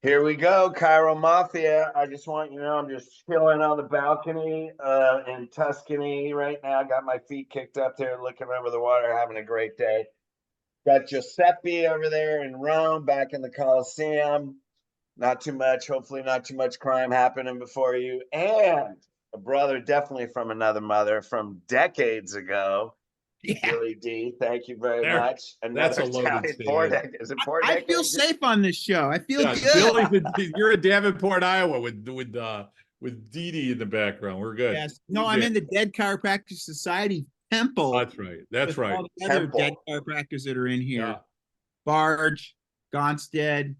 Here we go, Chiro Mafia. I just want you to know I'm just chilling on the balcony in Tuscany right now. Got my feet kicked up there, looking over the water, having a great day. Got Giuseppe over there in Rome, back in the Colosseum. Not too much, hopefully not too much crime happening before you. And a brother, definitely from another mother from decades ago. Yeah. Billy D, thank you very much. That's Another a loaded Italian statement. Is it four I decades? feel safe on this show. I feel good. Billy, you're in Davenport, Iowa, with Dee Dee in the background. We're good. Yes. No, I'm in the Dead Chiropractic Society temple. That's right. That's right. All the other dead chiropractors that are in here. Yeah. Barge, Gonstead,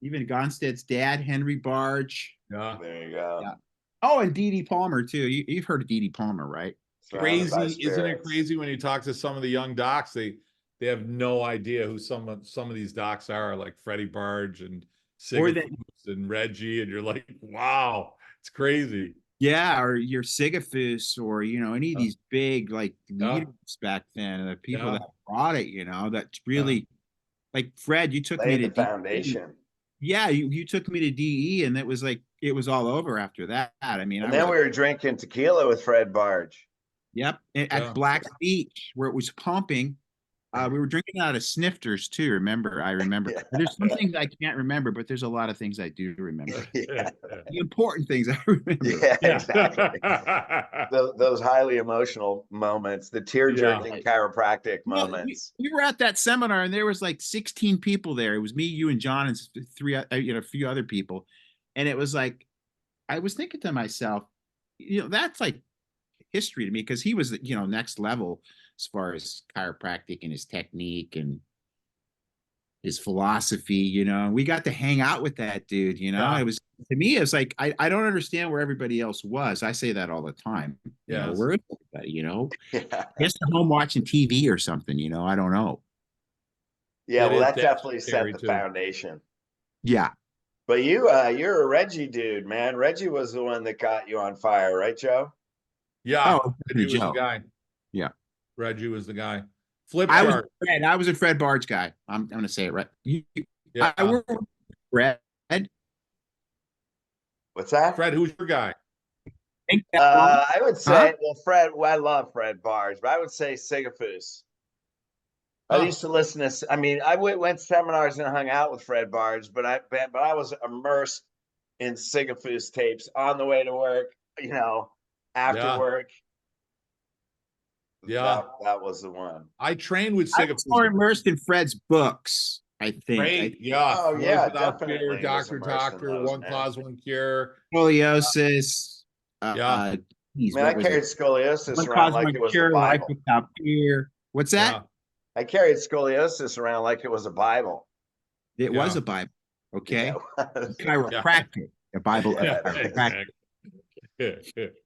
even Gonstead's dad, Henry Barge. Yeah. There you go. Yeah. Oh, and Dee Dee Palmer too. You've heard of Dee Dee Palmer, right? Crazy, isn't it crazy when you talk to some of the young docs? They have no idea who some of these docs are, like Freddie Barge and and Reggie, and you're like, wow, it's crazy. Yeah, or your Sigafus, or any of these big leaders back then, and the people that brought it. That's really like Fred. You took me to the foundation. Yeah, you took me to DE, and it was all over after that. I mean, and then we were drinking tequila with Fred Barge. Yep, at Black Beach, where it was pumping. We were drinking out of snifters too. I remember. Yeah. There's some things I can't remember, but there's a lot of things I do remember. Yeah. The important things I remember. Yeah, exactly. those highly emotional moments, the tear-jerking chiropractic moments. We were at that seminar, and there was like 16 people there. It was me, you, and John, and a few other people. And it was like, I was thinking to myself, that's like history to me, because he was, next level as far as chiropractic and his technique and his philosophy. We got to hang out with that dude. It was, to me, it's like, I don't understand where everybody else was. I say that all the time. Where is everybody? Just at home watching TV or something. I don't know. Yeah, well, that definitely set the foundation. Yeah. But you're a Reggie dude, man. Reggie was the one that got you on fire, right, Joe? Yeah, Reggie was the guy. Yeah, Reggie was the guy. I was a Fred Barge guy. I'm going to say it right. I worked with Fred. What's that? Fred, who's your guy? I would say, Fred. Well, I love Fred Barge, but I would say Sigafus. I used to listen to. I mean, I went seminars and hung out with Fred Barge, but I was immersed in Sigafus tapes on the way to work. After work. Yeah, that was the one. I trained with Sigafus. I was more immersed in Fred's books, I think. Right? Yeah. Oh, yeah, definitely. Doctor, One Cause, One Cure. Scoliosis. I carried scoliosis around like it was a Bible. Life Without Fear. What's that? Yeah. I carried scoliosis around like it was a Bible. It was a Bible. Okay. Chiropractic. A Bible of chiropractic.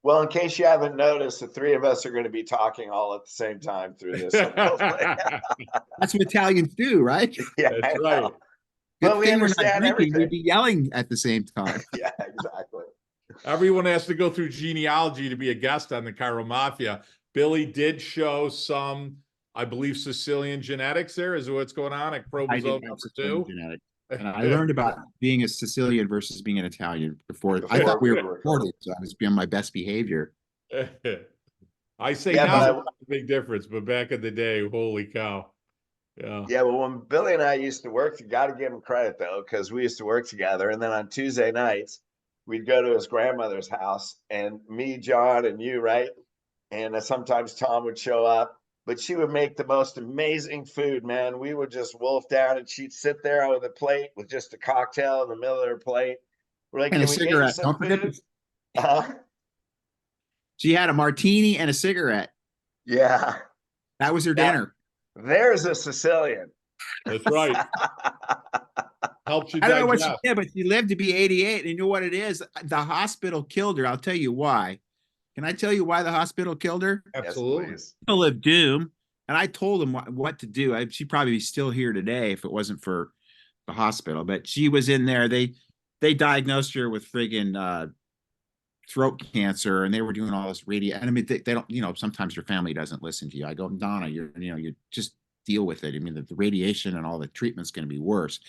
Well, in case you haven't noticed, the three of us are going to be talking all at the same time through this. That's what Italians do, right? Yeah, that's right. Well, we understand everything. We'd be yelling at the same time. Yeah, exactly. Everyone has to go through genealogy to be a guest on the Chiro Mafia. Billy did show some, I believe, Sicilian genetics there. Is what's going on at chromosome number 2. Genetics. And I learned about being a Sicilian versus being an Italian before. I thought we were recorded, so I was being my best behavior. I say now it's a big difference, but back in the day, holy cow. Yeah. Yeah, well, when Billy and I used to work, you got to give him credit, though, because we used to work together. And then on Tuesday nights, we'd go to his grandmother's house, and me, John, and you, right? And sometimes Tom would show up. But she would make the most amazing food, man. We would just wolf down, and she'd sit there with a plate with just a cocktail in the middle of her plate. We're like, and a cigarette. Don't forget. She had a martini and a cigarette. Yeah. That was her dinner. There's a Sicilian. That's right. Helps you digest. I don't know what she did, but she lived to be 88. And you know what it is? The hospital killed her. I'll tell you why. Can I tell you why the hospital killed her? Absolutely. People of doom. And I told them what to do. She'd probably be still here today if it wasn't for the hospital. But she was in there. They diagnosed her with friggin' throat cancer, and they were doing all this radio. And I mean, they don't, sometimes your family doesn't listen to you. I go, Donna, you just deal with it. I mean, the radiation and all the treatment's going to be worse.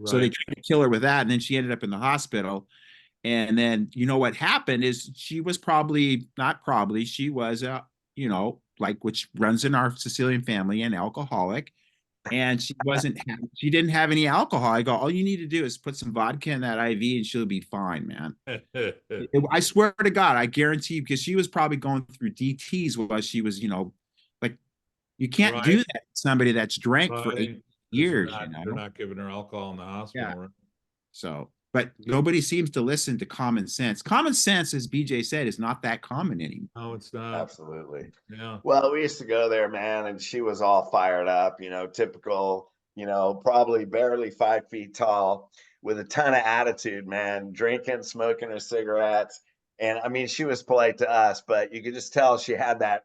So they Right. tried to kill her with that, and then she ended up in the hospital. And then, you know, what happened is she was not probably, she was you know, like, which runs in our Sicilian family, an alcoholic. And she didn't have any alcohol. I go, all you need to do is put some vodka in that IV and she'll be fine, man. I swear to God, I guarantee you, because she was probably going through DTs while she was, you know, like, you can't do Right. that to somebody that's drank for 8 Right. 'Cause years, you they're know? not giving her alcohol in the Yeah. hospital. Right? So, but nobody seems to listen to common sense. Common sense, as BJ said, is not that common anymore. No, it's not. Absolutely. Yeah. Well, we used to go there, man, and she was all fired up, typical, probably barely 5 feet tall with a ton of attitude, man, drinking, smoking her cigarettes. And I mean, she was polite to us, but you could just tell she had that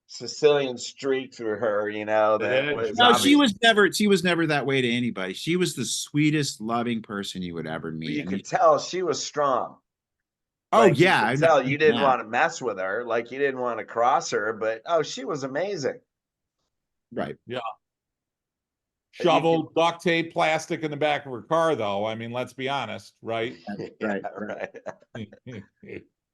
Sicilian streak through her, The that edge, was No, right. she was never that way to anybody. She was the sweetest, loving person you would ever meet. You I mean, could tell she was strong. oh Like, you yeah, could tell you didn't want to mess with her, like you didn't want to cross her, but oh, she was amazing. right. Yeah. You could, Shovel, duct tape, plastic in the back of her car, though. I mean, let's be honest, right? yeah, Right.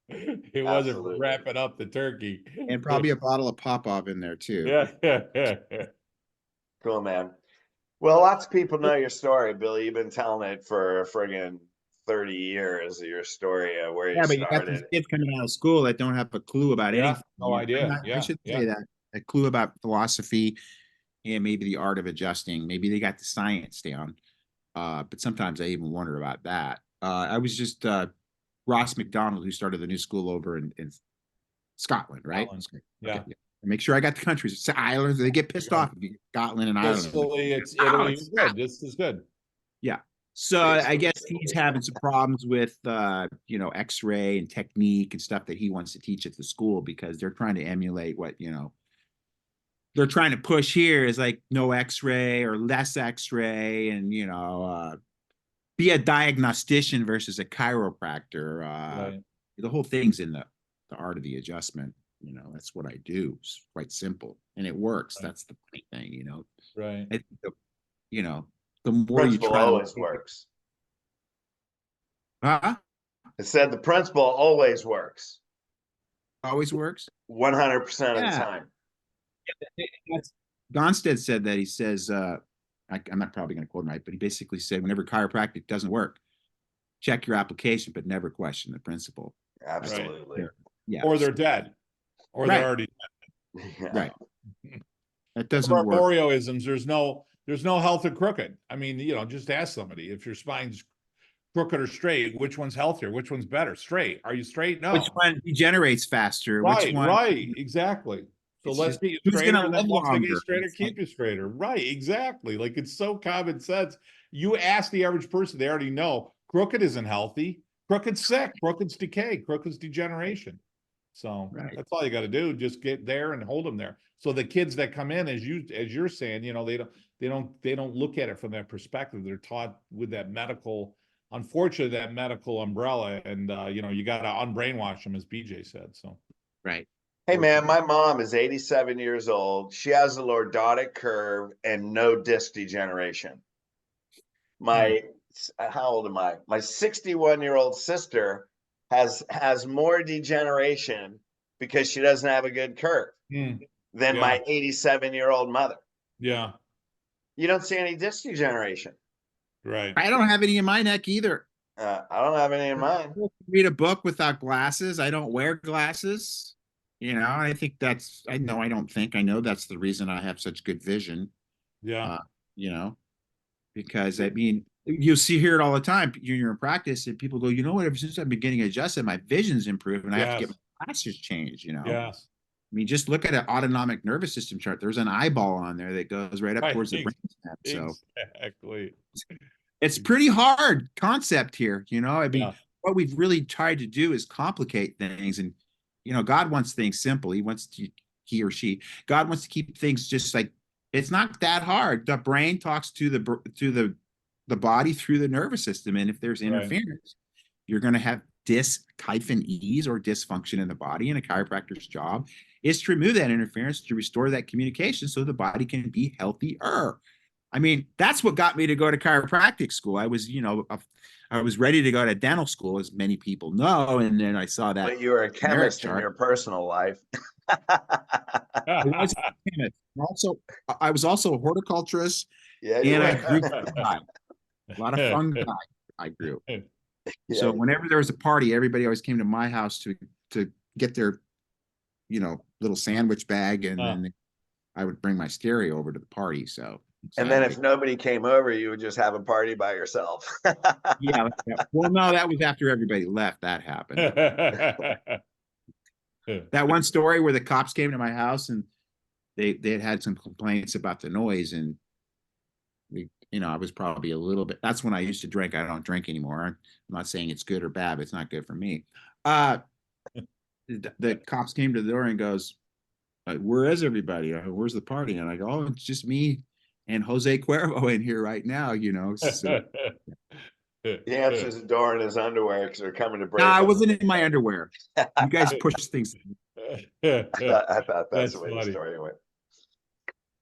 It wasn't Absolutely. wrapping up the turkey. And probably a bottle of pop-off in there too. Yeah. Cool, man. Well, lots of people know your story, Billy. You've been telling it for friggin' 30 years, your story of where you Yeah, but you got these started. kids coming out of school that don't have a clue about Yeah, anything. no idea. I Yeah, should yeah. say that. A clue about philosophy and maybe the art of adjusting. Maybe they got the science down. But sometimes I even wonder about that. I was just Ross McDonald, who started the new school over in Scotland, right? Scotland. Yeah. Okay, yeah. Make sure I got the countries. Ireland, they get pissed off if you Scotland and Ireland. Italy, it's Oh, Italy. it's Good. This is good. Yeah. So I guess he's having some problems with X-ray and technique and stuff that he wants to teach at the school, because they're trying to emulate what, they're trying to push here is like no X-ray or less X-ray, and be a diagnostician versus a chiropractor. Right. The whole thing's in the art of the adjustment. That's what I do. It's quite simple and it works. Right. That's the funny thing, Right. I think the more you Principle try always works. Huh? It said the principle always works Always works. 100% of the Yeah. time. Gonstead said that. He says, I'm not probably going to quote him right, but he basically said, whenever chiropractic doesn't work, check your application, but never question the principle. Absolutely. Yeah. Or they're dead. Or Right. they're already Yeah. Right. That doesn't work. Arborioisms, there's no health or crooked. I mean, just ask somebody if your spine's crooked or straight, which one's healthier, which one's better? Straight. Are you straight? No. Which one degenerates faster? Right, Which one? right, exactly. So It's let's just, get you who's straighter, gonna and then live once they get longer? straighter, It's keep like- you straighter. Right, exactly. Like, it's so common sense. You ask the average person, they already know crooked isn't healthy. Crooked's sick. Crooked's decay. Crooked's degeneration. So Right. that's all you got to do. Just get there and hold them there. So the kids that come in, as you're saying, they don't look at it from that perspective. They're taught with that medical, unfortunately, that medical umbrella, and you got to unbrainwash them, as BJ said. So Right. Hey, man, my mom is 87 years old. She has a lordotic curve and no disc degeneration. How old am I? My 61-year-old sister has more degeneration because she doesn't have a good curve than my 87-year-old mother. Yeah. You don't see any disc degeneration. Right. I don't have any in my neck either. I don't have any in mine. Read a book without glasses. I don't wear glasses. I think I know that's the reason I have such good vision. Yeah. Because I mean, you hear it all the time. You're in practice and people go, what, ever since I've been getting adjusted, my vision's improved and I have to get my glasses changed, Yes. I mean, just look at an autonomic nervous system chart. There's an eyeball on there that goes right up towards the brain. So exactly. It's pretty hard concept here. I mean, what we've really tried to do is complicate things. And, God wants things simple. He or she, God wants to keep things just like, it's not that hard. The brain talks to the body through the nervous system. And if there's interference, you're going to have dis-ease or dysfunction in the body. And a chiropractor's job is to remove that interference, to restore that communication so the body can be healthier. I mean, that's what got me to go to chiropractic school. I was, I was ready to go to dental school, as many people know. And then I saw that But you were a merit chemist in chart. your personal life. I was a chemist. Also, I was also a horticulturist, Yeah, you and I were. grew fungi. A lot of fungi I grew. Yeah. So whenever there was a party, everybody always came to my house to get their, little sandwich bag, and then I would bring my stereo over to the party. So And then if nobody came over, you would just have a party by yourself. yeah. Well, no, that was after everybody left. That happened. That one story where the cops came to my house and they had some complaints about the noise, and I was probably a little bit. That's when I used to drink. I don't drink anymore. I'm not saying it's good or bad, but it's not good for me. The cops came to the door and goes, "Where is everybody? Where's the party?" And I go, "Oh, it's just me and Jose Cuervo in here right now." So He answers the door in his underwear because they're coming to break. no, I up. wasn't in my underwear. You guys push things. I thought that's the way the story went.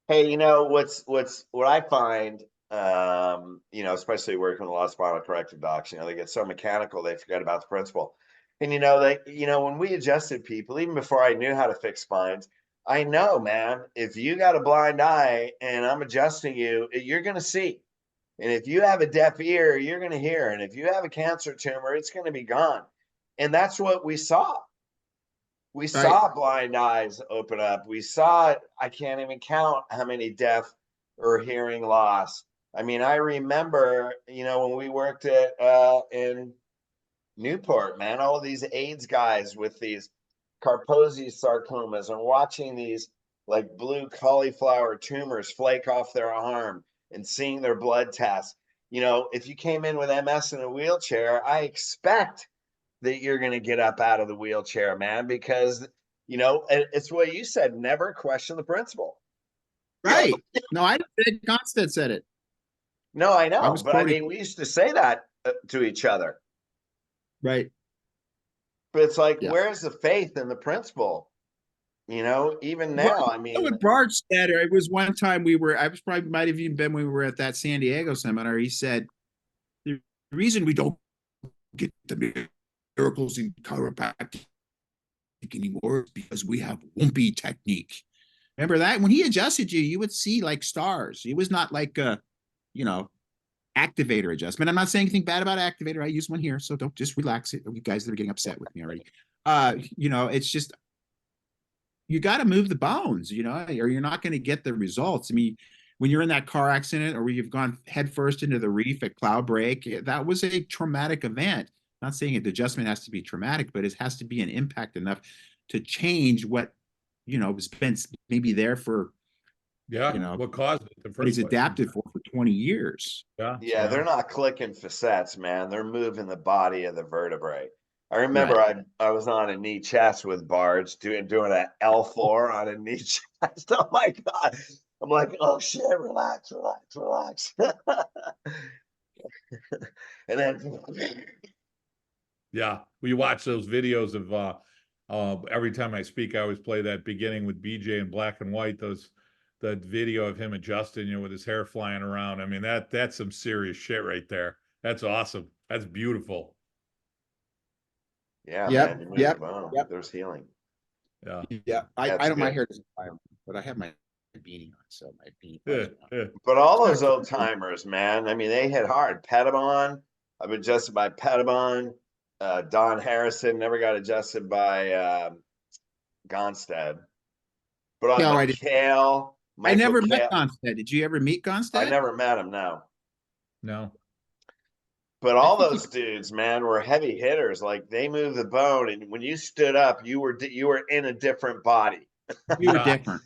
Hey, what I find, especially working with a lot of spinal corrective docs, they get so mechanical they forget about the principle. And when we adjusted people, even before I knew how to fix spines, I know, man, if you got a blind eye and I'm adjusting you, you're gonna see. And if you have a deaf ear, you're gonna hear. And if you have a cancer tumor, it's gonna be gone. And that's what we saw. We saw blind eyes open up. We saw, I can't even count how many deaf or hearing loss. I mean, I remember, when we worked in Newport, man, all of these AIDS guys with these Kaposi sarcomas and watching these like blue cauliflower tumors flake off their arm and seeing their blood tests. If you came in with MS in a wheelchair, I expect that you're going to get up out of the wheelchair, man, because it's what you said, never question the principle. Right. No, I did. Constant said it. No, I know, but I mean, we used to say that to each other. Right. But it's like, where's the faith in the principle? Even now, I mean, what Bart said, it was one time I was probably might have even been when we were at that San Diego seminar. He said, the reason we don't get the miracles in chiropractic anymore is because we have Wumpy technique. Remember that? When he adjusted you, you would see like stars. It was not like a, activator adjustment. I'm not saying anything bad about activator. I use one here, so don't just relax it. You guys that are getting upset with me already. It's just you got to move the bones, or you're not going to get the results. I mean, when you're in that car accident or you've gone headfirst into the reef at Cloud Break, that was a traumatic event. Not saying the adjustment has to be traumatic, but it has to be an impact enough to change what, has been maybe there for, what caused it? The first he's adapted for 20 years. Yeah, they're not clicking facets, man. They're moving the body of the vertebrae. I remember I was on a knee chest with Barge doing an L4 on a knee chest. Oh my God. I'm like, oh shit, relax. And then we watch those videos of every time I speak, I always play that beginning with BJ in black and white, the video of him adjusting, with his hair flying around. I mean, that's some serious shit right there. That's awesome. That's beautiful. Yeah, yep, man. yep. There's healing. Yeah. I don't, my hair doesn't fly, but I have my beanie on, so my beanie. But all those old timers, man, I mean, they hit hard. Pettibon, I've been adjusted by Pettibon. Don Harrison never got adjusted by Gonstead. But on Mikhail, I never met Gonstead. Did you ever meet Gonstead? I never met him, no. But all those dudes, man, were heavy hitters. Like they moved the bone, and when you stood up, you were in a different body. You were different.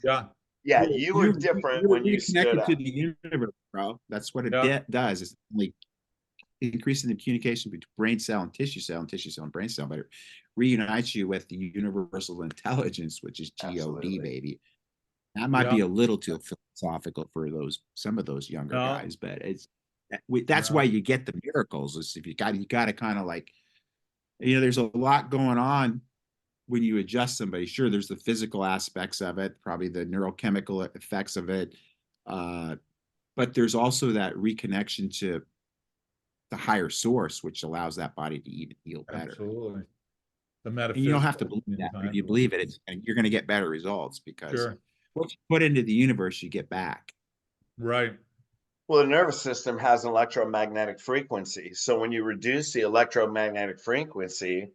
Yeah, you were different when you stood up. To the universe, bro. That's what it does. It's like increasing the communication between brain cell and tissue cell and brain cell, but it reunites you with the universal intelligence, which is God, baby. That might be a little too philosophical for some of those younger guys, but that's why you get the miracles. Is if you got to kind of like, there's a lot going on when you adjust somebody. Sure, there's the physical aspects of it, probably the neurochemical effects of it, but there's also that reconnection to the higher source, which allows that body to even heal better. Absolutely. The And metaphysical. you don't have to believe that. But if you believe it, you're going to get better results, because Sure. what you put into the universe, you get back. Right. Well, the nervous system has an electromagnetic frequency. So when you reduce the electromagnetic frequency,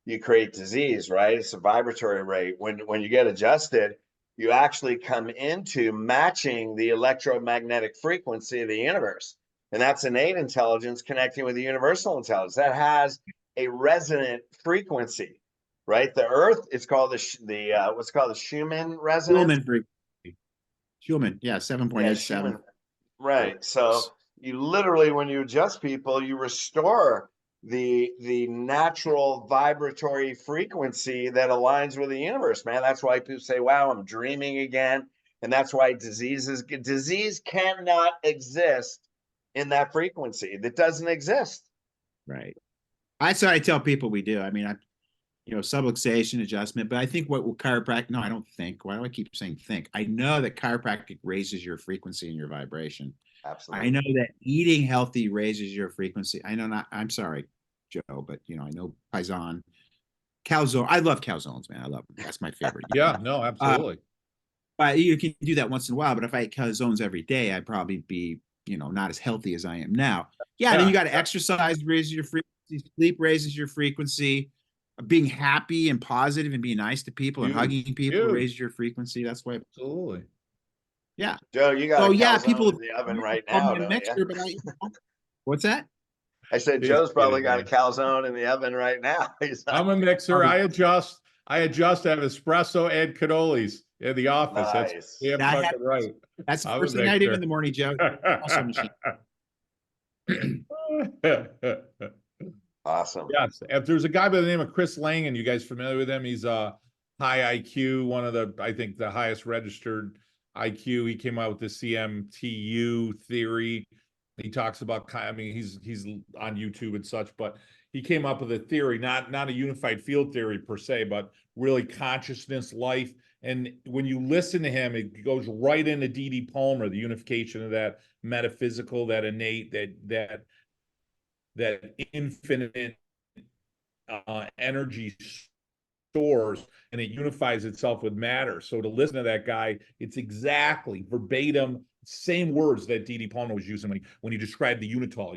you create disease, right? It's a vibratory rate. When you get adjusted, you actually come into matching the electromagnetic frequency of the universe. And that's innate intelligence connecting with the universal intelligence that has a resonant frequency, right? The earth, it's called what's called the Schumann resonance. Schulman frequency. Schulman, yeah, 7.87. Right. So you literally, when you adjust people, you restore the natural vibratory frequency that aligns with the universe, man. That's why people say, wow, I'm dreaming again. And that's why disease cannot exist in that frequency. That doesn't exist. Right. That's what I tell people we do. I mean, subluxation adjustment, but I think what will chiropractic, no, I don't think. Why do I keep saying think? I know that chiropractic raises your frequency and your vibration. Absolutely. I know that eating healthy raises your frequency. I'm sorry, Joe, but I know Paisan, calzone. I love calzones, man. I love them. That's my favorite. Yeah, no, absolutely. But you can do that once in a while. But if I ate calzones every day, I'd probably be, not as healthy as I am now. Yeah, then you got to exercise, raises your frequency, sleep raises your frequency. Being happy and positive and being nice to people and hugging people raises your frequency. That's why. Absolutely. Yeah. Joe, you got a calzone people in the oven right now, don't mixer, you? What's that? I said, Joe's probably got a calzone in the oven right now. I'm a mixer. I adjust. I have espresso and cannolis in the office. Nice. That's damn fucking right. That's the first thing I do in the morning, Joe. Also machine. Awesome. Yes. If there's a guy by the name of Chris Langan, you guys familiar with him? He's a high IQ, one of the, I think, the highest registered IQ. He came out with the CMTU theory. He talks about, I mean, he's on YouTube and such, but he came up with a theory, not a unified field theory per se, but really consciousness, life. And when you listen to him, it goes right into D.D. Palmer, the unification of that metaphysical, that innate, that infinite energy stores, and it unifies itself with matter. So to listen to that guy, it's exactly verbatim same words that D.D. Palmer was using when he described the unitol,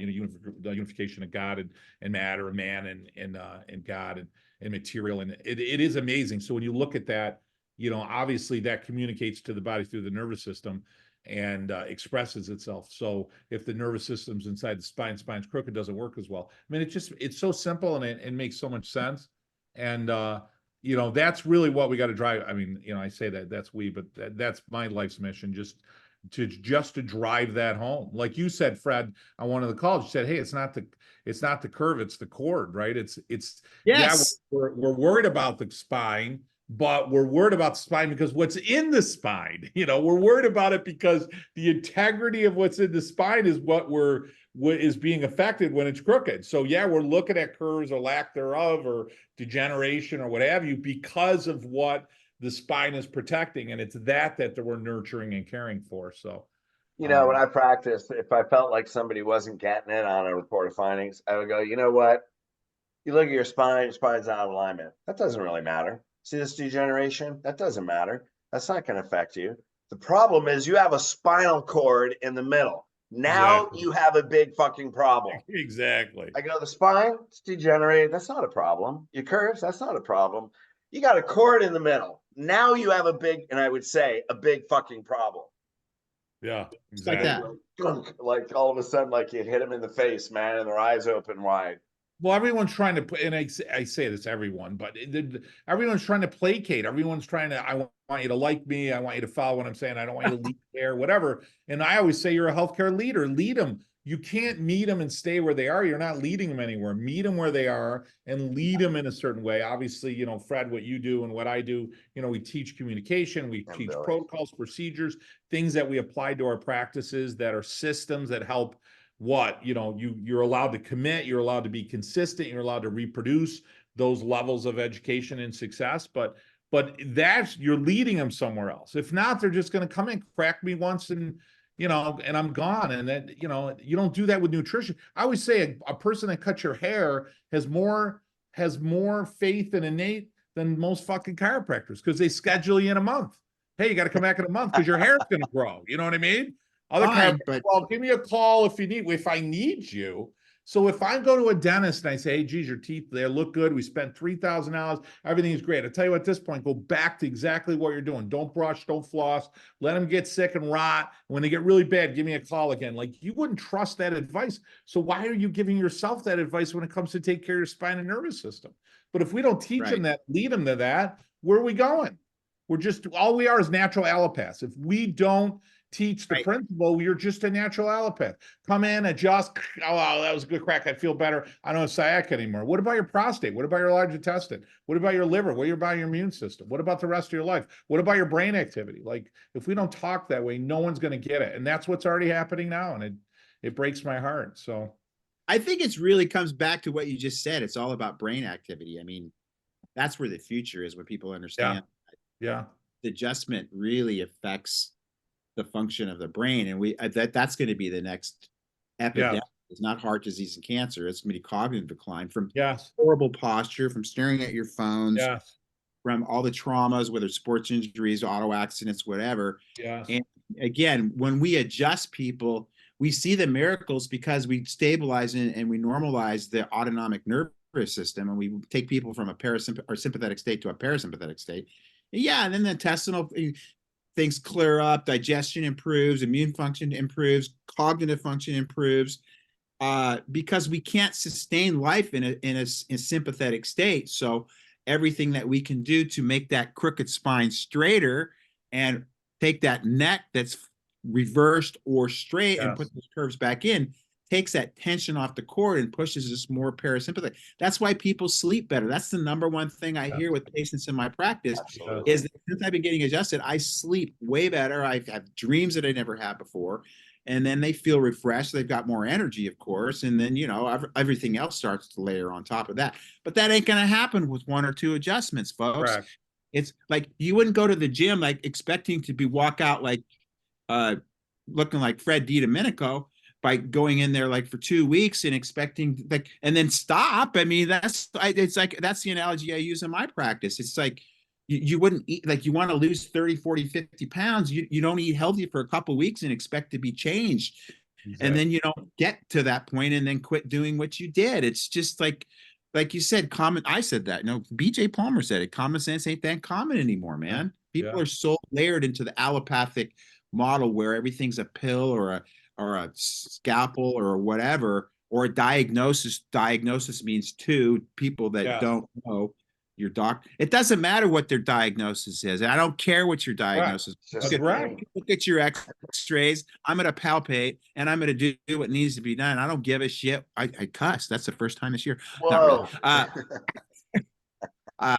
the unification of God and matter, and man and God and material. And it is amazing. So when you look at that, obviously that communicates to the body through the nervous system and expresses itself. So if the nervous system's inside the spine's crooked, doesn't work as well. I mean, it's so simple, and it makes so much sense. And that's really what we got to drive. I mean, I say that's but that's my life's mission, just to drive that home. Like you said, Fred, on one of the calls, you said, hey, it's not the curve, it's the cord, right? It's yes. Yeah, we're worried about the spine, but we're worried about the spine because what's in the spine, we're worried about it because the integrity of what's in the spine is what is being affected when it's crooked. So yeah, we're looking at curves or lack thereof or degeneration or what have you because of what the spine is protecting, and it's that we're nurturing and caring for. So, when I practiced, if I felt like somebody wasn't getting it on a report of findings, I would go, you know what? You look at your spine's out of alignment. That doesn't really matter. See this degeneration? That doesn't matter. That's not going to affect you. The problem is you have a spinal cord in the middle. Now you have a big fucking problem. Exactly. I go, the spine, it's degenerated. That's not a problem. Your curves, that's not a problem. You got a cord in the middle. Now you have a big fucking problem. Yeah, exactly. Like all of a sudden, like you hit them in the face, man, and their eyes open wide. Well, everyone's trying to put, and I say this to everyone, but everyone's trying to placate. Everyone's trying to, I want you to like me. I want you to follow what I'm saying. I don't want you to lead there, whatever. And I always say, you're a healthcare leader. Lead them. You can't meet them and stay where they are. You're not leading them anywhere. Meet them where they are and lead them in a certain way. Obviously, Fred, what you do and what I do, we teach communication, we teach protocols, procedures, things that we apply to our practices that are systems that help you're allowed to commit, you're allowed to be consistent, you're allowed to reproduce those levels of education and success, but you're leading them somewhere else. If not, they're just going to come in, crack me once, and you know, and I'm gone. And that, you know, you don't do that with nutrition. I always say a person that cuts your hair has more faith in innate than most fucking chiropractors, because they schedule you in a month. Hey, you got to come back in a month because your hair's going to grow. You know what I mean? Other Fine, chiropractors, but well, give me a call if you need, if I need you. So if I go to a dentist and I say, hey, geez, your teeth, they look good. We spent $3,000. Everything's great. I tell you what, at this point, go back to exactly what you're doing. Don't brush, don't floss, let them get sick and rot. When they get really bad, give me a call again. Like, you wouldn't trust that advice. So why are you giving yourself that advice when it comes to take care of your spine and nervous system? But if we don't teach them that, lead them to that, where are we going? We're just, all we are is natural allopaths. If we don't teach the principle, you're just a natural allopath. Come in, adjust. Oh, that was a good crack. I feel better. I don't have sciatica anymore. What about your prostate? What about your large intestine? What about your liver? What about your immune system? What about the rest of your life? What about your brain activity? Like, if we don't talk that way, no one's going to get it. And that's what's already happening now. And it breaks my heart. So I think it's really comes back to what you just said. It's all about brain activity. I mean, that's where the future is, when people understand. Yeah. The adjustment really affects the function of the brain, and that's going to be the next epidemic. It's not heart disease and cancer. It's going to be cognitive decline from horrible posture, from staring at your phones, from all the traumas, whether it's sports injuries, auto accidents, whatever. And again, when we adjust people, we see the miracles because we stabilize and we normalize the autonomic nervous system, and we take people from a sympathetic state to a parasympathetic state. And then the intestinal things clear up, digestion improves, immune function improves, cognitive function improves, because we can't sustain life in a sympathetic state. So everything that we can do to make that crooked spine straighter and take that neck that's reversed or straight and put those curves back in takes that tension off the cord and pushes us more parasympathetic. That's why people sleep better. That's the number one thing I hear with patients in my practice. Is that since I've been getting adjusted, I sleep way better. I have dreams that I never had before. And then they feel refreshed. They've got more energy, of course. And then, you know, everything else starts to layer on top of that. But that ain't going to happen with one or two adjustments, folks. It's like you wouldn't go to the gym like expecting to walk out like looking like Fred DiDomenico by going in there like for 2 weeks and expecting like, and then stop. I mean, it's like, that's the analogy I use in my practice. It's like, you wouldn't eat, like you want to lose 30, 40, 50 pounds. You don't eat healthy for a couple of weeks and expect to be changed. And then you don't get to that point and then quit doing what you did. It's just like you said, I said that, BJ Palmer said it, common sense ain't that common anymore, man. People are so layered into the allopathic model where everything's a pill or a scalpel or whatever, or a diagnosis. Diagnosis means two people that don't know your doctor. It doesn't matter what their diagnosis is. I don't care what your diagnosis is. Look at your x-rays. I'm going to palpate and I'm going to do what needs to be done. I don't give a shit. I cuss. That's the first time this year. Whoa. Not really.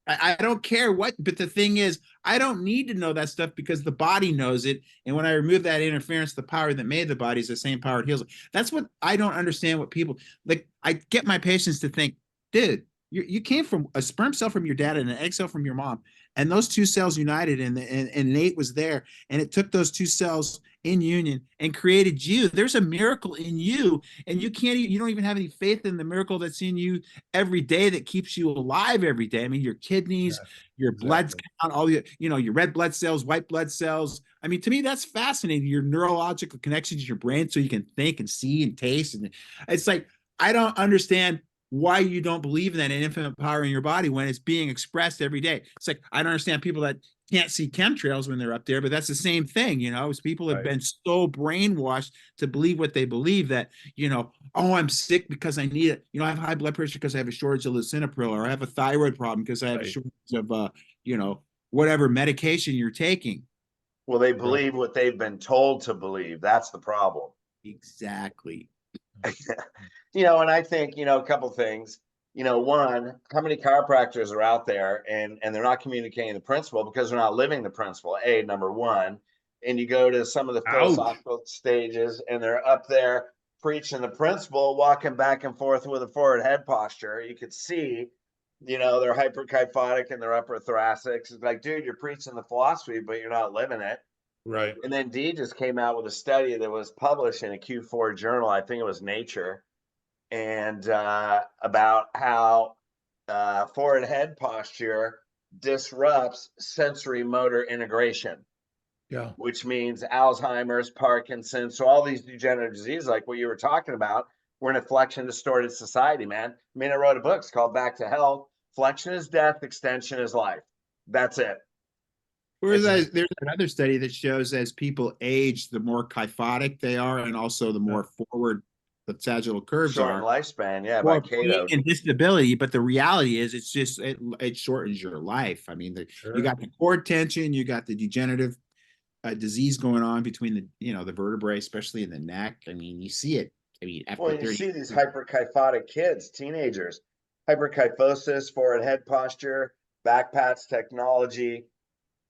I don't care what, but the thing is, I don't need to know that stuff because the body knows it. And when I remove that interference, the power that made the body is the same power that heals it. That's what I don't understand. What people like, I get my patients to think, dude, you came from a sperm cell from your dad and an egg cell from your mom, and those two cells united, and innate was there, and it took those two cells in union and created you. There's a miracle in you, and you don't even have any faith in the miracle that's in you every day that keeps you alive every day. I mean, your kidneys, your blood count, all your red blood cells, white blood cells. I mean, to me, that's fascinating. Your neurological connections in your brain, so you can think and see and taste, and it's like I don't understand why you don't believe in that infinite power in your body when it's being expressed every day. It's like, I don't understand people that can't see chemtrails when they're up there, but that's the same thing, as people have been so brainwashed to believe what they believe that, oh, I'm sick because I need it. I have high blood pressure because I have a shortage of lisinopril, or I have a thyroid problem because I have a shortage of, whatever medication you're taking. Well, they believe what they've been told to believe. That's the problem. Exactly. And I think, a couple things, one, how many chiropractors are out there and they're not communicating the principle because they're not living the principle, number one. And you go to some of the philosophical stages and they're up there preaching the principle, walking back and forth with a forward head posture. You could see, they're hyperkyphotic in their upper thoracics. It's like, dude, you're preaching the philosophy, but you're not living it. Right. And then D just came out with a study that was published in a Q4 journal. I think it was Nature, and about how forward head posture disrupts sensory motor integration, Yeah. which means Alzheimer's, Parkinson's. So all these degenerative diseases, like what you were talking about, we're in a flexion distorted society, man. I mean, I wrote a book. It's called Back to Health. Flexion is death, extension is life. That's it. There's another study that shows as people age, the more kyphotic they are, and also the more forward the sagittal curves Short are. lifespan, yeah, by More Cato. pain and disability, but the reality is it's just it shortens your life. I mean, you got the cord tension, you got the degenerative disease going on between the vertebrae, especially in the neck. I mean, you see it. I mean, after Well, you 30 see these hyperkyphotic kids, teenagers, hyperkyphosis, forward head posture, back pats technology,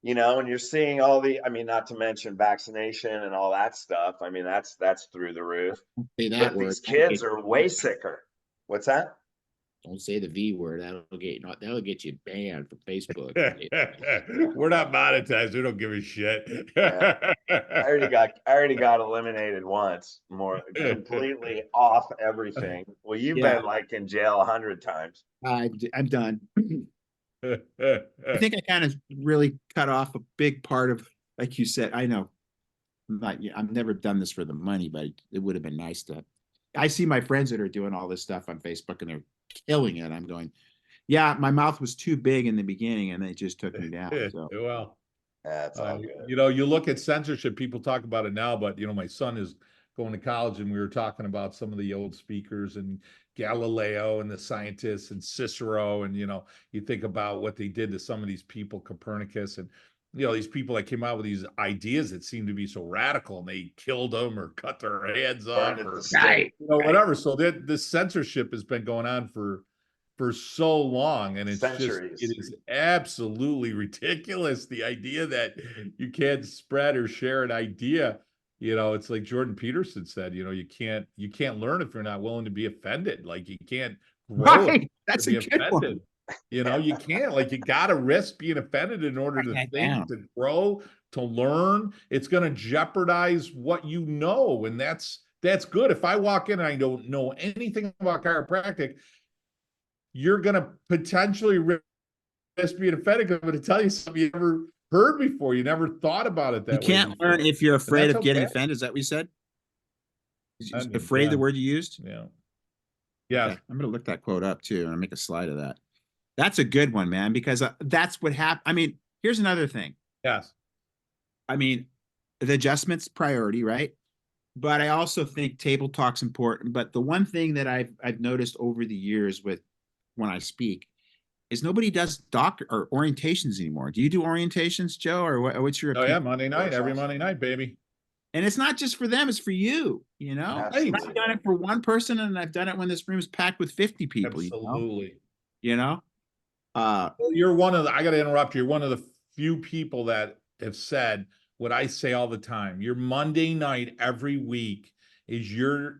and you're seeing all I mean, not to mention vaccination and all that stuff. I mean, that's through the roof. say that But word. these kids are way sicker. What's that? Don't say the V word. That'll get you banned from Facebook. We're not monetized. We don't give a shit. Yeah. I already got eliminated once, more completely off everything. Well, you've been like in jail 100 times. I'm done. I think I kind of really cut off a big part of, like you said, I know I've never done this for the money, but it would have been nice to. I see my friends that are doing all this stuff on Facebook and they're killing it. I'm going, yeah, my mouth was too big in the beginning and they just took me down. So. Well, that's all good. You look at censorship, people talk about it now, but my son is going to college and we were talking about some of the old speakers and Galileo and the scientists and Cicero. And, you think about what they did to some of these people, Copernicus and, these people that came out with these ideas that seemed to be so radical and they killed them or cut their heads off or whatever. So this censorship has been going on for so long, and it's centuries. It is absolutely ridiculous, the idea that you can't spread or share an idea. It's like Jordan Peterson said, you can't learn if you're not willing to be offended. Like you can't grow That's to be a good offended. one. You can't, like, you got to risk being offended in order to think, to grow, to learn. It's going to jeopardize what you know. And that's good. If I walk in and I don't know anything about chiropractic, you're going to potentially risk being offended because I'm going to tell you something you never heard before. You never thought about it that way. You can't learn if you're afraid of getting offended. Is that what you said? Afraid, the word you used? Yeah. Yeah. Okay. I'm going to look that quote up too and make a slide of that. That's a good one, man, because that's what happened. I mean, here's another thing. Yes. I mean, the adjustment's priority, right? But I also think table talk's important. But the one thing that I've noticed over the years when I speak is nobody does doctor or orientations anymore. Do you do orientations, Joe, or what's your opinion? Yeah, Monday night, every Monday night, baby. And it's not just for them, it's for you, Absolutely. I've done it for one person and I've done it when this room is packed with 50 people. Absolutely. You're one of I got to interrupt you. You're one of the few people that have said what I say all the time. Your Monday night every week is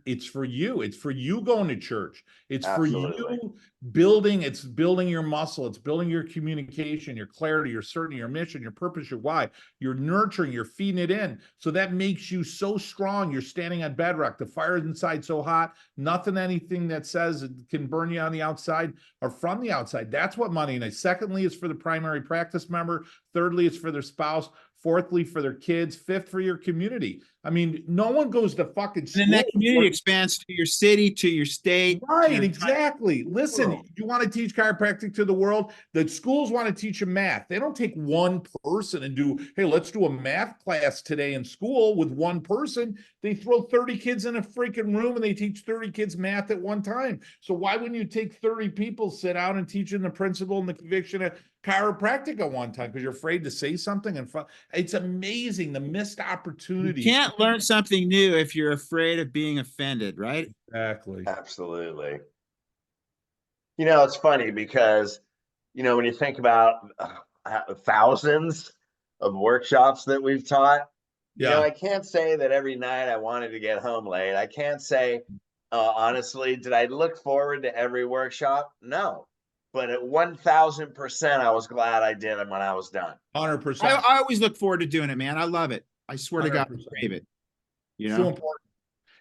it's for you. It's for you going to church. It's Absolutely. for you it's building your muscle. It's building your communication, your clarity, your certainty, your mission, your purpose, your why. You're nurturing, you're feeding it in. So that makes you so strong. You're standing on bedrock. The fire inside so hot. Anything that says it can burn you on the outside or from the outside. That's what Monday night. Secondly, it's for the primary practice member. Thirdly, it's for their spouse. Fourthly, for their kids. Fifth, for your community. I mean, no one goes to fucking school. And then that community expands to your city, to your state. Right, exactly. Listen, you want to teach chiropractic to the world? The schools want to teach you math. They don't take one person and do, hey, let's do a math class today in school with one person. They throw 30 kids in a freaking room and they teach 30 kids math at one time. So why wouldn't you take 30 people, sit down and teach them the principle and the conviction of chiropractic at one time because you're afraid to say something? And it's amazing, the missed opportunity. You can't learn something new if you're afraid of being offended, right? Exactly. Absolutely. It's funny because, when you think about thousands of workshops that we've taught, I can't say that every night I wanted to get home late. I can't say, honestly, did I look forward to every workshop? No. But at 1,000%, I was glad I did them when I was done. 100%. I always look forward to doing it, man. I love it. I swear to God, 100%. crave it. You It's too know, important.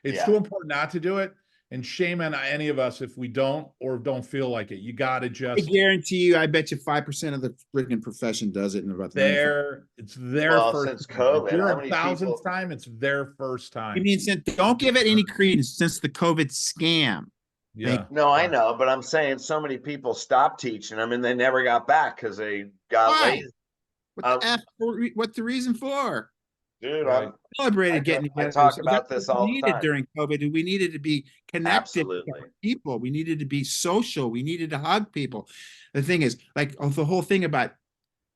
It's Yeah. too important not to do it. And shame on any of us if we don't or don't feel like it. You got to I just guarantee you, I bet you 5% of the freaking profession does it in about 95. there. It's their Well, first since time. If COVID, you're how a many thousandth people? time, it's their first You time. mean since don't give it any credence since the COVID scam? Yeah. No, I know, but I'm saying so many people stopped teaching them and they never got back because they got Why? lazy. What the F? What's the reason for? Dude, Right. Celebrated getting I together. talk So about that's what this we all the needed time. during COVID. We needed to be connected with Absolutely. people. We needed to be social. We needed to hug people. The thing is, like the whole thing about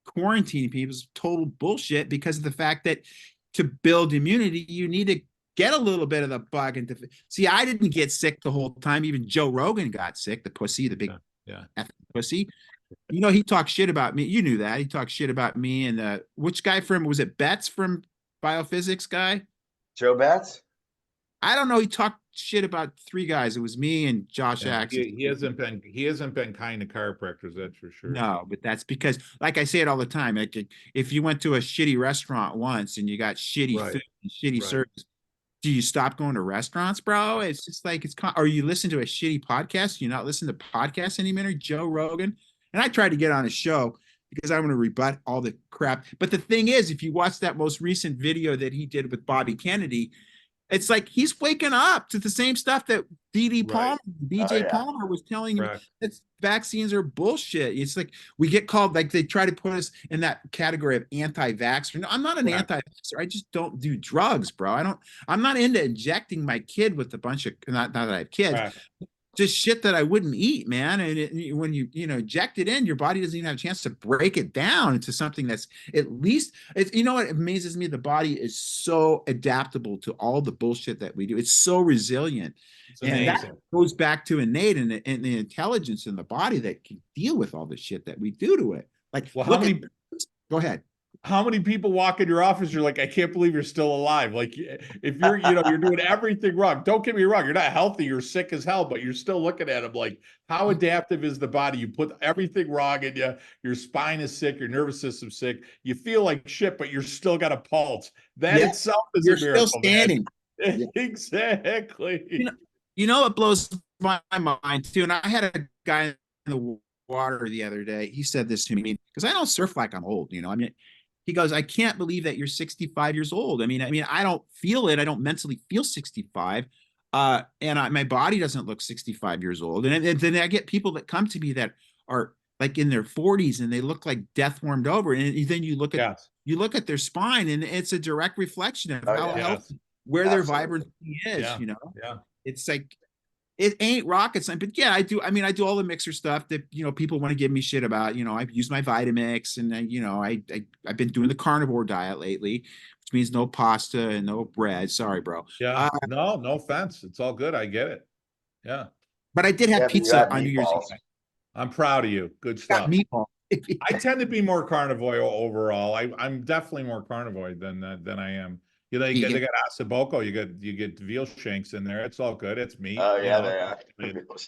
quarantining people is total bullshit because of the fact that to build immunity, you need to get a little bit of the bug. And see, I didn't get sick the whole time. Even Joe Rogan got sick, the pussy, the big pussy. You know, he talked shit about me. You knew that. He talked shit about me and which guy from, was it Betts from Biophysics guy? Joe Betts? I don't know. He talked shit about three guys. It was me and Josh Axe. He hasn't been kind to chiropractors, that's for sure. No, but that's because, like I say it all the time, like if you went to a shitty restaurant once and you got shitty food and shitty service, do you stop going to restaurants, bro? It's just like or you listen to a shitty podcast. You not listen to podcasts anymore, Joe Rogan. And I tried to get on his show because I want to rebut all the crap. But the thing is, if you watch that most recent video that he did with Bobby Kennedy, it's like he's waking up to the same stuff that BJ Palmer was telling you that vaccines are bullshit. It's like we get called, like they try to put us in that category of anti-vaxxer. No, I'm not an anti-vaxxer. I just don't do drugs, bro. I'm not into injecting my kid with a bunch of, not that I have kids, just shit that I wouldn't eat, man. And when you inject it in, your body doesn't even have a chance to break it down into something that's at least, you know what amazes me? The body is so adaptable to all the bullshit that we do. It's so resilient. And that goes back to innate and the intelligence in the body that can deal with all the shit that we do to it. Like, well, go ahead. How many people walk in your office? You're like, I can't believe you're still alive. Like, if you're, you're doing everything wrong. Don't get me wrong. You're not healthy. You're sick as hell, but you're still looking at them like, how adaptive is the body? You put everything wrong in you. Your spine is sick. Your nervous system's sick. You feel like shit, but you're still got a pulse. That itself is a miracle. Still standing. Exactly. You know what blows my mind too? And I had a guy in the water the other day. He said this to me because I don't surf like I'm old. I mean. He goes, I can't believe that you're 65 years old. I mean, I don't feel it. I don't mentally feel 65. And my body doesn't look 65 years old. And then I get people that come to me that are like in their 40s and they look like death warmed over. And then you look at their spine and it's a direct reflection of how healthy, where their vibrancy is, It's like, it ain't rocket science, but yeah, I do. I mean, I do all the mixer stuff that, people want to give me shit about. I've used my Vitamix and I've been doing the carnivore diet lately, which means no pasta and no bread. Sorry, bro. Yeah. No offense. It's all good. I get it. Yeah. But I did have pizza on New Year's Eve. I'm proud of you. Good stuff. Meatball. I tend to be more carnivore overall. I'm definitely more carnivore than I am. They got ossobuco. You get veal shanks in there. It's all good. It's meat. Oh yeah, they are.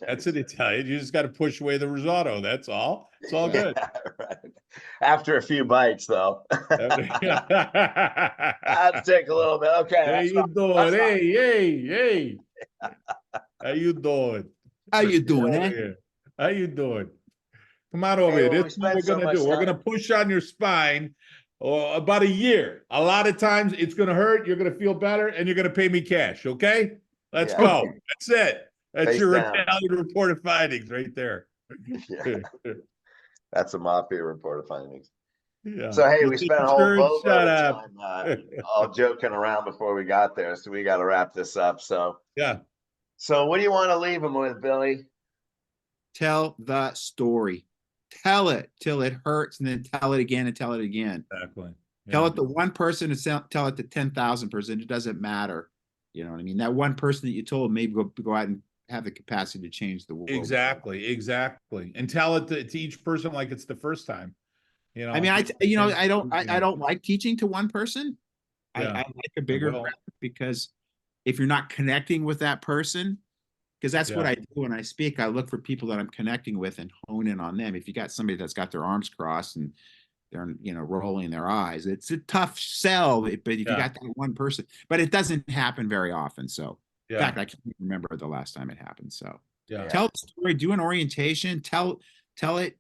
That's an Italian. You just got to push away the risotto. That's all. It's all good. Right. After a few bites, though, I'd take a little bit. Okay. How you doing? Hey. How you doing? How you doing, eh? How you doing? Come on over here. This is what we're gonna do. We're gonna push on your spine. About a year. A lot of times it's going to hurt. You're going to feel better and you're going to pay me cash. Okay. Let's go. That's it. That's your Italian report of findings right there. That's a Mafia report of findings. Yeah. So, hey, we spent a whole boatload of time all joking around before we got there. So we got to wrap this up. So, So what do you want to leave them with, Billy? Tell the story. Tell it till it hurts and then tell it again and tell it again. Exactly. Yeah. Tell it to one person and tell it to 10,000%. It doesn't matter. You know what I mean? That one person that you told maybe go out and have the capacity to change the world. Exactly. And tell it to each person like it's the first time. I mean, I don't like teaching to one person. I like a bigger crowd because if you're not connecting with that person, because that's what I do when I speak. I look for people that I'm connecting with and hone in on them. If you got somebody that's got their arms crossed and they're, you know, rolling their eyes. It's a tough sell, but if you got that one person, but it doesn't happen very often. So in fact, I can't remember the last time it happened. So tell the story, do an orientation, tell it,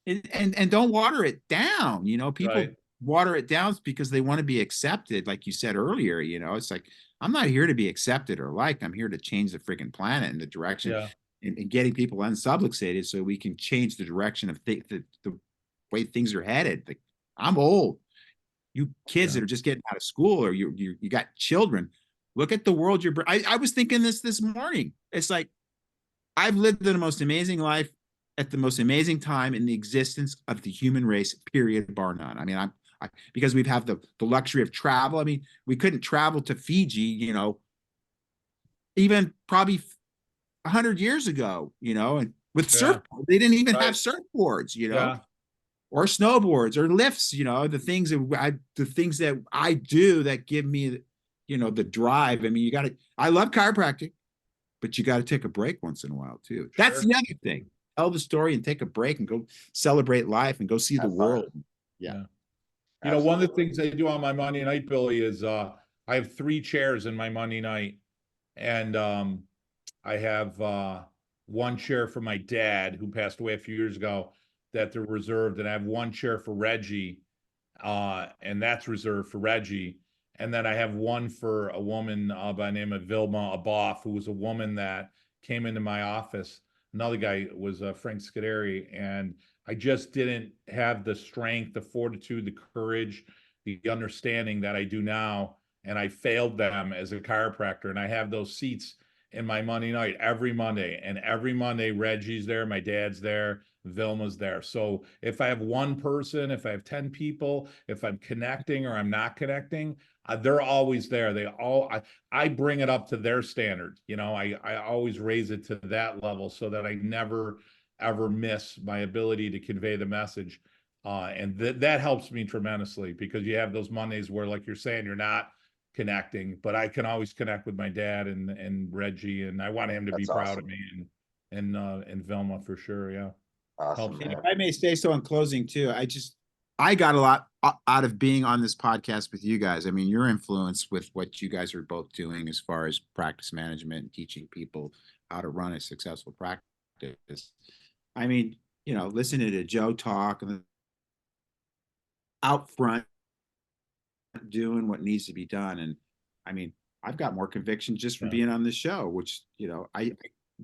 and don't water it down. You know, people water it down because they want to be accepted. Like you said earlier, you know, it's like, I'm not here to be accepted or liked. I'm here to change the freaking planet in the direction and getting people unsubluxated so we can change the direction of the way things are headed. Like, I'm old. You kids that are just getting out of school, or you got children, look at the world I was thinking this morning. It's like, I've lived the most amazing life at the most amazing time in the existence of the human race, period, bar none. I mean, because we've had the luxury of travel. I mean, we couldn't travel to Fiji, you know, even probably 100 years ago, you know, and with surfboards, they didn't even have surfboards, you know, or snowboards or lifts, you know, the things that I do that give me, you know, the drive. I mean, I love chiropractic, but you got to take a break once in a while too. That's the other thing. Tell the story and take a break and go celebrate life and go see the world. Yeah. You know, one of the things I do on my Monday night, Billy, is I have 3 chairs in my Monday night. And I have 1 chair for my dad, who passed away a few years ago, that they're reserved. And I have 1 chair for Reggie, and that's reserved for Reggie. And then I have 1 for a woman by the name of Vilma Aboff, who was a woman that came into my office. Another guy was Frank Scuderi, and I just didn't have the strength, the fortitude, the courage, the understanding that I do now. And I failed them as a chiropractor. And I have those seats in my Monday night every Monday. And every Monday, Reggie's there, my dad's there, Vilma's there. So if I have 1 person, if I have 10 people, if I'm connecting or I'm not connecting, they're always there. I bring it up to their standard. You know, I always raise it to that level so that I never, ever miss my ability to convey the message. And that helps me tremendously, because you have those Mondays where, like you're saying, you're not connecting, but I can always connect with my dad and Reggie, and I want him to be proud of me, and Vilma for sure. Yeah. Awesome. If I may say so in closing too, I got a lot out of being on this podcast with you guys. I mean, your influence with what you guys are both doing as far as practice management and teaching people how to run a successful practice. I mean, you know, listening to Joe talk and out front doing what needs to be done. And I mean, I've got more conviction just from being on this show, which, you know,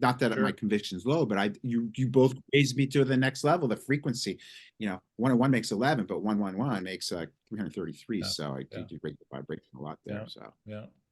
not that my conviction's low, but you both raised me to the next level, the frequency. You know, 1 and 1 makes 11, but 111 makes 333. So I think you break the vibration a lot there. So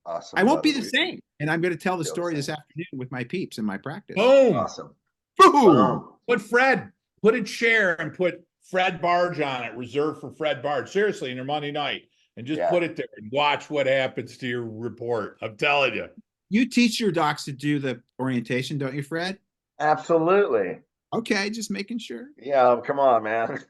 awesome. I won't be the same. And I'm going to tell the story this afternoon with my peeps in my practice. Boom. Awesome. Boom. Put a chair and put Fred Barge on it, reserved for Fred Barge. Seriously, in your Monday night. And just put it there and watch what happens to your report. I'm telling you. You teach your docs to do the orientation, don't you, Fred? Absolutely. Okay, just making sure. Yeah, come on, man.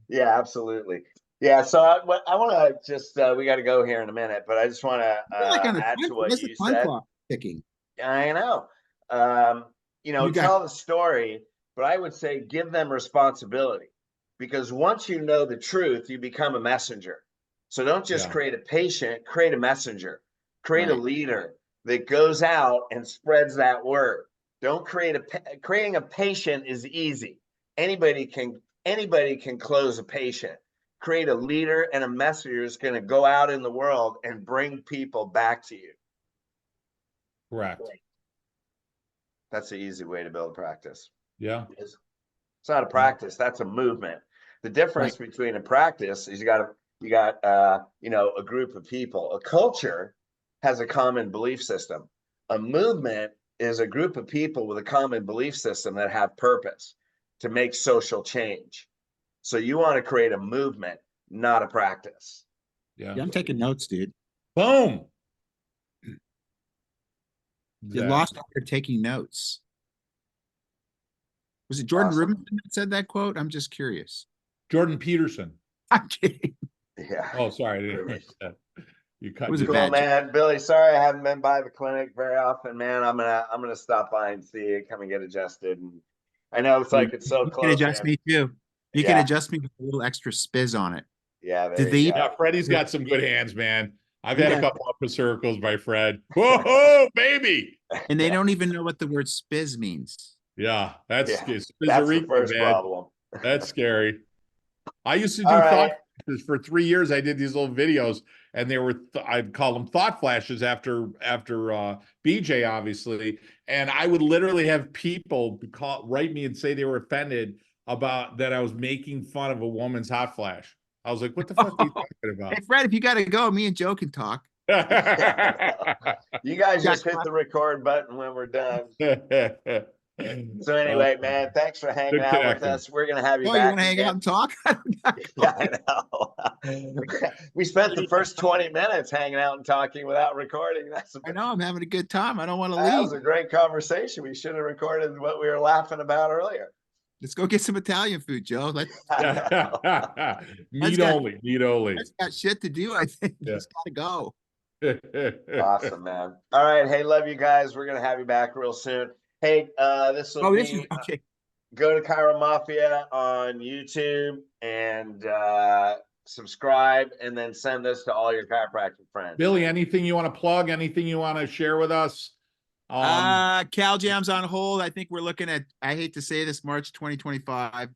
Yeah, absolutely. Yeah, so I want to just we got to go here in a minute, but I just want to add to what you said. Ticking. I know. You know, tell the story, but I would say give them responsibility, because once you know the truth, you become a messenger. So don't just create a patient, create a messenger. Create a leader that goes out and spreads that word. Don't creating a patient is easy. Anybody can close a patient. Create a leader and a messenger who's going to go out in the world and bring people back to you. Correct. That's the easy way to build a practice. Yeah. It's not a practice. That's a movement. The difference between a practice is you got you know, a group of people. A culture has a common belief system. A movement is a group of people with a common belief system that have purpose to make social change. So you want to create a movement, not a practice. Yeah, I'm taking notes, dude. Boom. You lost after taking notes. Was it Jordan Rubinson that said that quote? I'm just curious. Jordan Peterson. I'm kidding. Yeah. Oh, sorry. I didn't hear that. You cut it cool, man. Billy, sorry I haven't been by the clinic very often, man. I'm gonna stop by and see you, come and get adjusted. And I know it's like it's so close. You can adjust me too. You can adjust me with a little extra spiz on it. Yeah, Did they? Yeah, Freddie's got some good hands, man. I've had a couple upper circles by Fred. Whoa, baby! And they don't even know what the word spiz means. Yeah, that's that's the Spizzerica, first man. problem. That's scary. I used to do All thought right. flashes for 3 years. I did these little videos, and they were I'd call them thought flashes after BJ, obviously. And I would literally have people write me and say they were offended about that I was making fun of a woman's hot flash. I was like, "What the fuck are you talking about?" Hey, Fred, if you got to go, me and Joe can talk. You guys just hit the record button when we're done. So anyway, man, thanks for hanging out with us. We're gonna have you back. You want to hang out and talk? Yeah, I know. We spent the first 20 minutes hanging out and talking without recording. I know, I'm having a good time. I don't want to That leave. was a great conversation. We should have recorded what we were laughing about earlier. Let's go get some Italian food, Joe. Meat only. That's got shit to do. I think it's got to go. Awesome, man. All right. Hey, love you guys. We're going to have you back real soon. Hey, this will be okay. Go to Chiro Mafia on YouTube and subscribe, and then send this to all your chiropractic friends. Billy, anything you want to plug? Anything you want to share with us? Cal Jam's on hold. I think we're looking at, I hate to say this, March 2025.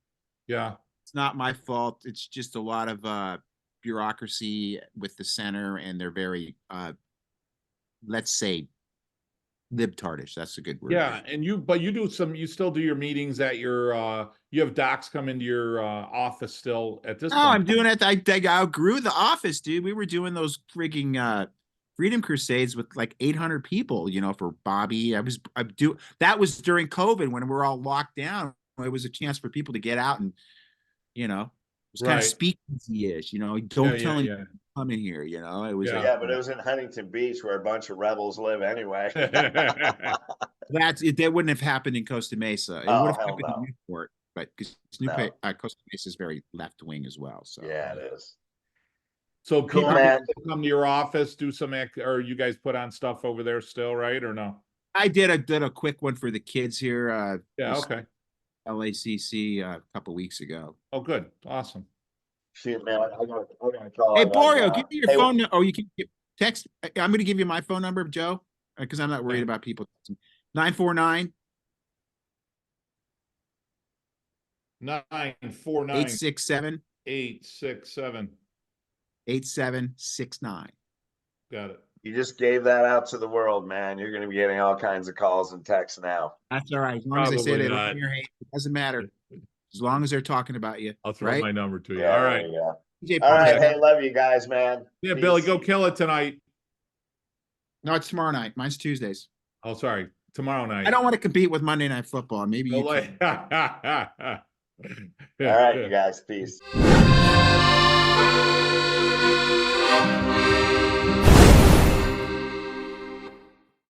Yeah. It's not my fault. It's just a lot of bureaucracy with the center, and they're very let's say libtardish. That's a good word. Yeah, and you still do your meetings at your you have docs come into your office still at this point. I'm doing it. I outgrew the office, dude. We were doing those freaking Freedom Crusades with like 800 people, for Bobby. That was during COVID when we were all locked down. It was a chance for people to get out and, it was kind of speakeasy-ish, don't tell anyone to come in here, it was but it was in Huntington Beach where a bunch of rebels live anyway. that wouldn't have happened in Costa Mesa. It would have happened in Newport, but because Costa Mesa is very left wing as well. So yeah, it is. So people come to your office, do some or you guys put on stuff over there still, right? Or no? I did a quick one for the kids here. Okay. LACC a couple weeks ago. Oh, good. Awesome. Shoot, man, I gotta call. Hey, Borio, give me your phone number. Oh, you can text. I'm going to give you my phone number, Joe, because I'm not worried about people. 949 949 867 8769. Got it. You just gave that out to the world, man. You're going to be getting all kinds of calls and texts now. That's all right. As long as they say they look in your hand, it doesn't matter. As long as they're talking about you. I'll throw my number to you. Yeah, all right. All right. Hey, love you guys, man. Yeah, Peace. Billy, go kill it tonight. No, it's tomorrow night. Mine's Tuesdays. Oh, sorry. Tomorrow night. I don't want to compete with Monday Night Football. Maybe you can. All right, you guys. Peace.